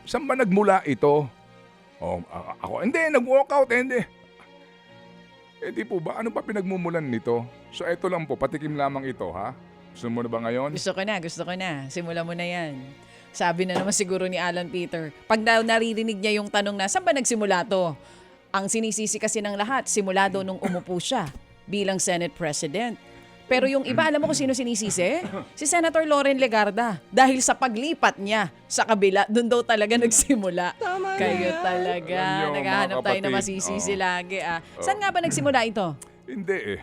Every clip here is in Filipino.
Saan ba nagmula ito? Ako, hindi, nag-walkout, hindi. Di po ba? Ano ba pinagmumulan nito? So, eto lang po, patikim lamang ito, ha? Gusto mo na ba ngayon? Gusto ko na. Simulan mo na yan. Sabi na naman siguro ni Alan Peter, pag naririnig niya yung tanong na, saan ba nagsimula to? Ang sinisisi kasi ng lahat, simula daw nung umupo siya bilang Senate President. Pero yung iba, alam mo kung sino sinisisi? Si Senator Loren Legarda. Dahil sa paglipat niya sa kabila, doon daw talaga nagsimula. Kayo talaga. Alam niyo, Naghahanap mga tayo na kapatid, masisisi lagi. Saan nga ba nagsimula ito? Hindi eh.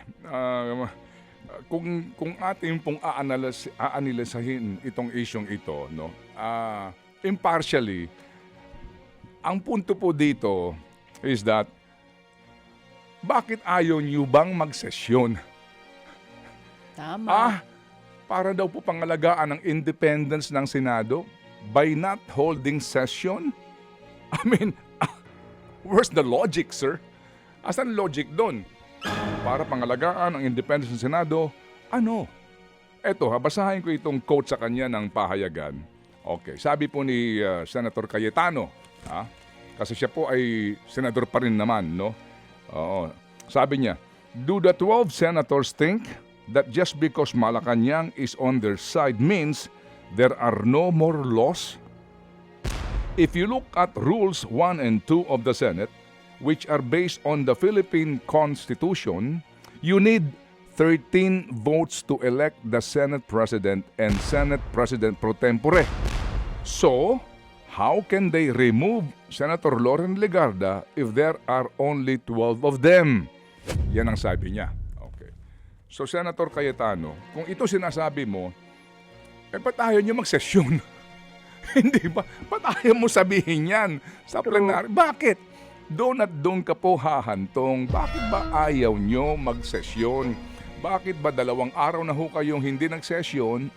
Kung ating pong aanalisahin itong isyong ito, no? Impartially, ang punto po dito is that bakit ayaw niyo bang magsesyon? Tama. Para daw po pangalagaan ang independence ng Senado by not holding session? I mean, where's the logic, sir? Asan logic doon? Para pangalagaan ang independence ng Senado, ano? Eto, basahin ko itong quote sa kanya ng pahayagan. Okay, sabi po ni Senator Cayetano, kasi siya po ay senador pa rin naman, no? Oo. Sabi niya, do the 12 senators think that just because Malacanang is on their side means there are no more laws? If you look at Rules 1 and 2 of the Senate, which are based on the Philippine Constitution, you need 13 votes to elect the Senate President and Senate President pro tempore. So, how can they remove Senator Loren Legarda if there are only 12 of them? Yan ang sabi niya. Okay. So, Senator Cayetano, kung ito sinasabi mo, ba't ayaw niyo magsesyon? Hindi ba? Ba't ayaw mo sabihin yan sa plenary? Bakit? Doon at doon ka po hahantong. Bakit ba ayaw nyo magsesyon? Bakit ba 2 araw na ho kayong hindi nagsesyon?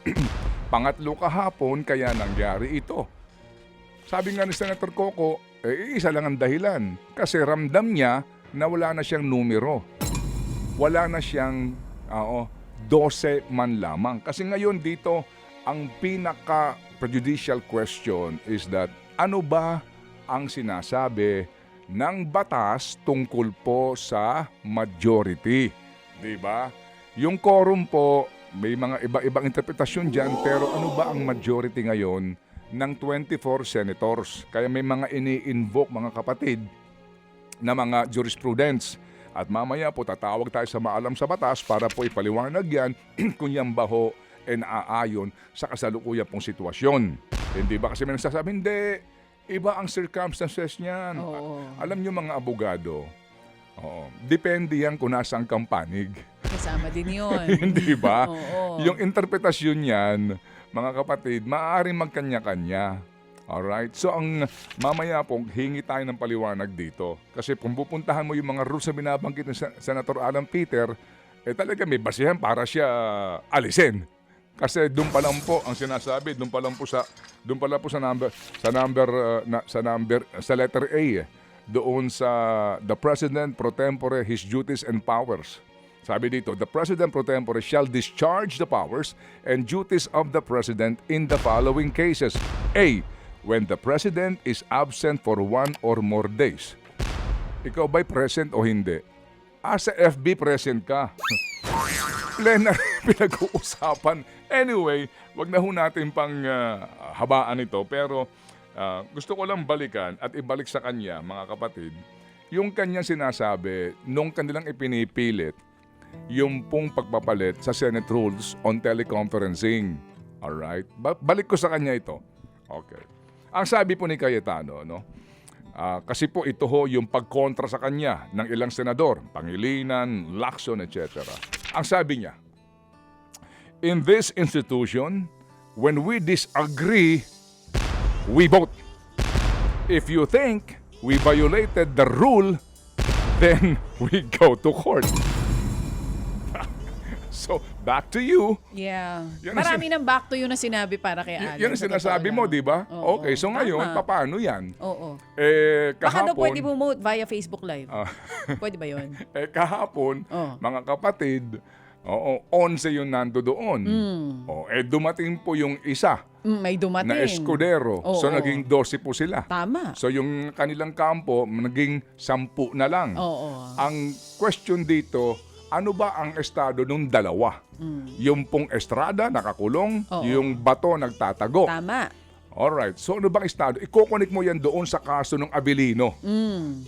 Pangatlo kahapon, kaya nangyari ito. Sabi nga ni Senator Coco, isa lang ang dahilan. Kasi ramdam niya na wala na siyang numero. Wala na siyang 12 man lamang. Kasi ngayon dito, ang pinaka-prejudicial question is that ano ba ang sinasabi ng batas tungkol po sa majority? Diba? Yung quorum po, may mga iba-ibang interpretasyon dyan, pero ano ba ang majority ngayon ng 24 senators? Kaya may mga ini-invoke, mga kapatid, na mga jurisprudence. At mamaya po tatawag tayo sa maalam sa batas para po ipaliwanag yan kung yan ba ho naaayon sa kasalukuyan pong sitwasyon. Hindi ba kasi may nagsasabi, hindi, iba ang circumstances niyan. Alam niyo mga abogado, depende yan kung nasang kampanig. Kasama din yun. Hindi ba? Yung interpretasyon yan, mga kapatid, maaaring magkanya-kanya. Alright? So ang mamaya po, hingi tayo ng paliwanag dito. Kasi kung pupuntahan mo yung mga rules na binabanggit ng Senator Alan Peter, talaga may basihan para siya alisin. Kasi doon pa lang po ang sinasabi, doon pa lang po sa letter A, doon sa the President pro tempore, his duties and powers. Sabi dito, the President pro tempore shall discharge the powers and duties of the President in the following cases. A, when the President is absent for 1 or more days. Ikaw ba'y present o hindi? Sa FB present ka. Plenary pinag-uusapan. Anyway, wag na ho natin pang habaan ito. Pero gusto ko lang balikan at ibalik sa kanya, mga kapatid, yung kanyang sinasabi nung kanilang ipinipilit yung pong pagpapalit sa Senate Rules on Teleconferencing. Alright? Balik ko sa kanya ito. Okay. Ang sabi po ni Cayetano, no? Kasi po ito ho yung pagkontra sa kanya ng ilang senador, Pangilinan, Lacson, etc. Ang sabi niya, in this institution, when we disagree, we vote. If you think we violated the rule, then we go to court. So, back to you. Yeah. Marami ng back to you na sinabi para kay Alan. Yan ang sinasabi mo, di ba? Okay, so ngayon, paano yan? Oo. Baka daw Kahapon, pwede promote via Facebook Live. Pwede ba yun? kahapon, mga kapatid, Oo, 11 yung nando doon. Dumating po yung isa May dumating. na Escudero. So Oo. naging 12 po sila. Tama. So yung kanilang kampo, naging 10 na lang. Oo. Ang question dito, ano ba ang estado nung dalawa? Yung pong Estrada nakakulong, Oo. yung Bato nagtatago. Tama. Alright, so ano bang estado? Iko-connect mo yan doon sa kaso ng Abilino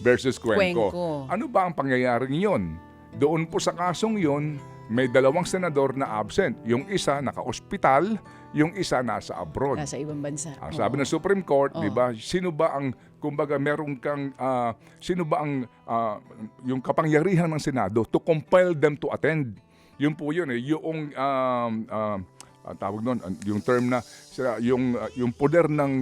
versus Cuenco. Cuenco. Ano ba ang pangyayaring yon? Doon po sa kasong yon, may 2 senador na absent. Yung isa naka-ospital, yung isa nasa abroad. Nasa ibang bansa. Ang sabi ng Supreme Court, 'di ba? Sino ba ang kumbaga meron kang sino ba ang yung kapangyarihan ng Senado to compel them to attend? Yun po yun yung tawag noon, yung term na yung poder ng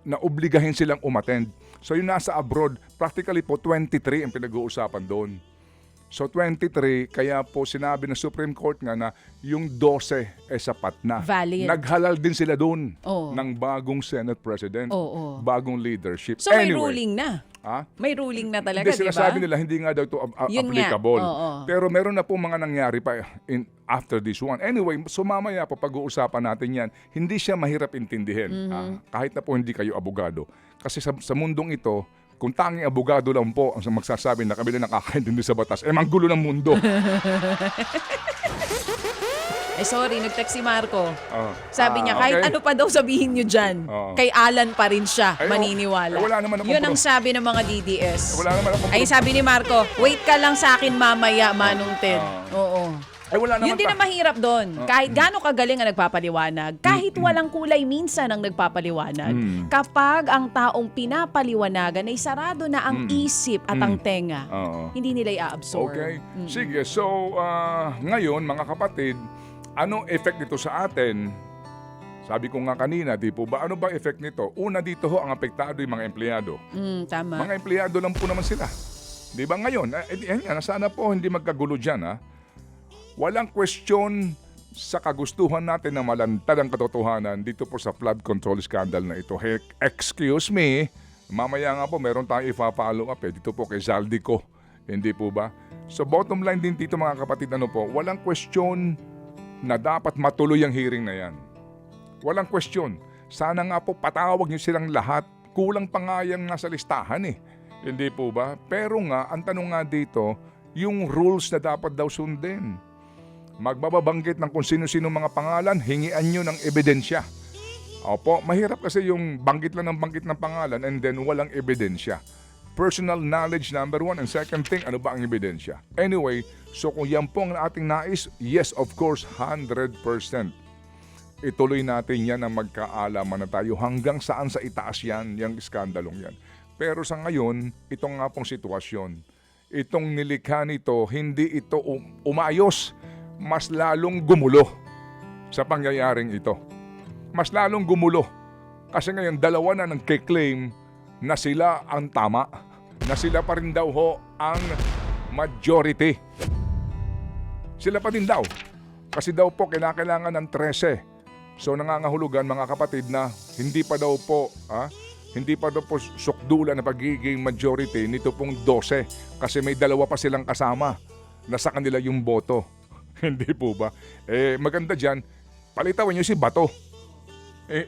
na obligahin silang umattend. So yung nasa abroad, practically po 23 ang pinag-uusapan doon. So 23, kaya po sinabi ng Supreme Court nga na yung 12 sapat na. Valid. Naghalal din sila doon Oo. ng bagong Senate President, Oo. bagong leadership. So may Anyway, ruling na. Ha? May ruling na talaga, Hindi di sila ba? sabi nila, hindi nga daw ito Yun nga, applicable. oo. Pero meron na po mga nangyari pa after this one. Anyway, so mamaya po pag-uusapan natin yan, hindi siya mahirap intindihin. Kahit na po hindi kayo abogado. Kasi sa mundong ito, kung tanging abogado lang po ang magsasabi na kami na nakakaintindi sa batas, manggulo ng mundo. Sorry, nag-text si Marco. Ah. Sabi niya, kahit Okay. ano pa daw sabihin niyo dyan, Oo. kay Alan pa rin siya Ay, maniniwala. wala naman akong Yun ang sabi ng mga DDS. Wala naman akong Ay, sabi ni Marco, wait ka lang sa akin mamaya, Manong Ted. Oo. wala naman Yun din pa. ang mahirap doon. Kahit gaano kagaling ang nagpapaliwanag, kahit walang kulay minsan ang nagpapaliwanag, kapag ang taong pinapaliwanagan ay sarado na ang isip at ang tenga, Oo. hindi nila i-absorb. Okay. Sige, so ngayon mga kapatid, anong effect nito sa atin? Sabi ko nga kanina, di po ba, ano ba effect nito? Una dito ho, ang apektado yung mga empleyado. Tama. Mga empleyado lang po naman sila. Di ba ngayon? Sana po hindi magkagulo dyan. Ha? Walang question sa kagustuhan natin na malantad ang katotohanan dito po sa flood control scandal na ito. Hey, excuse me, mamaya nga po meron tayong ipa-follow up dito po kay Zaldico. Hindi po ba? So bottom line din dito mga kapatid, ano po, walang question na dapat matuloy ang hearing na yan. Walang question. Sana nga po patawag niyo silang lahat. Kulang pa nga yung nasa listahan Hindi po ba? Pero nga, ang tanong nga dito, yung rules na dapat daw sundin. Magbabanggit ng kung sino-sino mga pangalan, hingian nyo ng ebidensya. Opo, mahirap kasi yung banggit lang ng pangalan and then walang ebidensya. Personal knowledge number 1 and second thing, ano ba ang ebidensya? Anyway, so kung yan po ang ating nais, yes, of course, 100%. Ituloy natin yan ang magkaalaman na tayo hanggang saan sa itaas yan, yung iskandalong yan. Pero sa ngayon, itong nga pong sitwasyon, itong nilikha nito, hindi ito umayos, mas lalong gumulo sa pangyayaring ito. Mas lalong gumulo. Kasi ngayon, dalawa na nagkiklaim na sila ang tama, na sila pa rin daw ho ang majority. Sila pa din daw. Kasi daw po kinakailangan ng 13. So nangangahulugan mga kapatid na hindi pa daw po sukdulan na pagiging majority nito pong 12 kasi may dalawa pa silang kasama na sa kanila yung boto. Hindi po ba? Maganda dyan, palitawan nyo si Bato.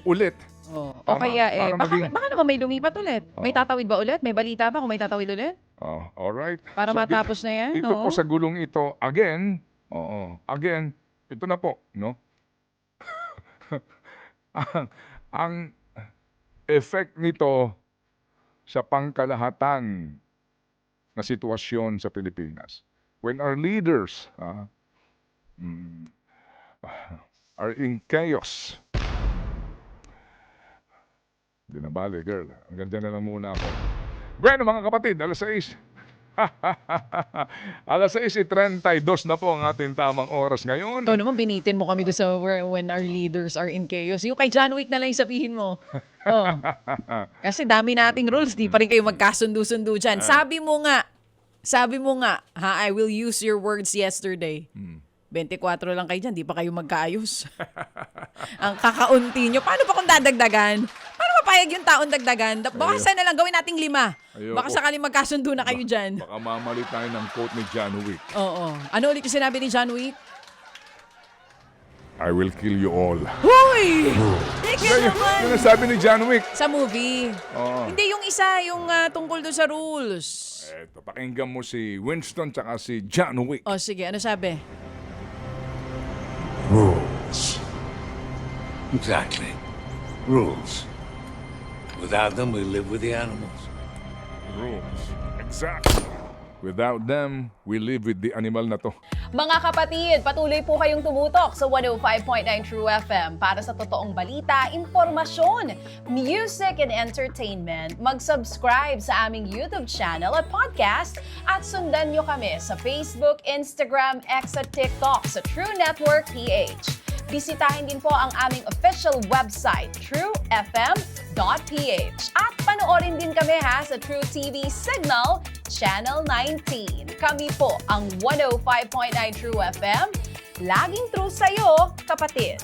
Ulit. O kaya, baka naman may lumipat ulit. May tatawid ba ulit? May balita ba kung may tatawid ulit? Alright. Para matapos na yan, Ito po sa gulong ito, again, ito na po, no? ang effect nito sa pangkalahatan na sitwasyon sa Pilipinas. When our leaders are in chaos. Hindi na bali, girl. Hanggang dyan na lang muna ako. Bueno, mga kapatid, alas 6. Alas 6:32 na po ang ating tamang oras ngayon. Ito naman, binitin mo kami doon sa when our leaders are in chaos. Yung kay John Wick na lang yung sabihin mo. Kasi dami nating rules, di pa rin kayo magkasundo-sundo dyan. Sabi mo nga, I will use your words yesterday. 24 lang kayo dyan, di pa kayo magkaayos. Ang kakaunti nyo. Paano pa kung dadagdagan? Paano mapayag yung taon dagdagan? Baka sana lang gawin nating 5. Ayoko. Baka sakaling magkasundo na kayo dyan. Baka mamali tayo ng quote ni John Wick. Oo. Ano ulit yung sinabi ni John Wick? I will kill you all. Hoy! Teka Yung naman! nasabi ni John Wick. Sa movie. Oo. Hindi yung isa, yung tungkol doon sa rules. Eto, pakinggan mo si Winston tsaka si John Wick. O sige, ano sabi? Rules. Exactly. Rules. Without them, we live with the animals. Rules. Exactly. Without them, we live with the animal na to. Mga kapatid, patuloy po kayong tumutok sa 105.9 True FM para sa totoong balita, impormasyon, music, and entertainment. Mag-subscribe sa aming YouTube channel at podcast at sundan nyo kami sa Facebook, Instagram, X at TikTok sa True Network PH. Bisitahin din po ang aming official website, truefm.ph. At panoorin din kami sa True TV Signal, Channel 19. Kami po ang 105.9 True FM. Laging true sa'yo, kapatid.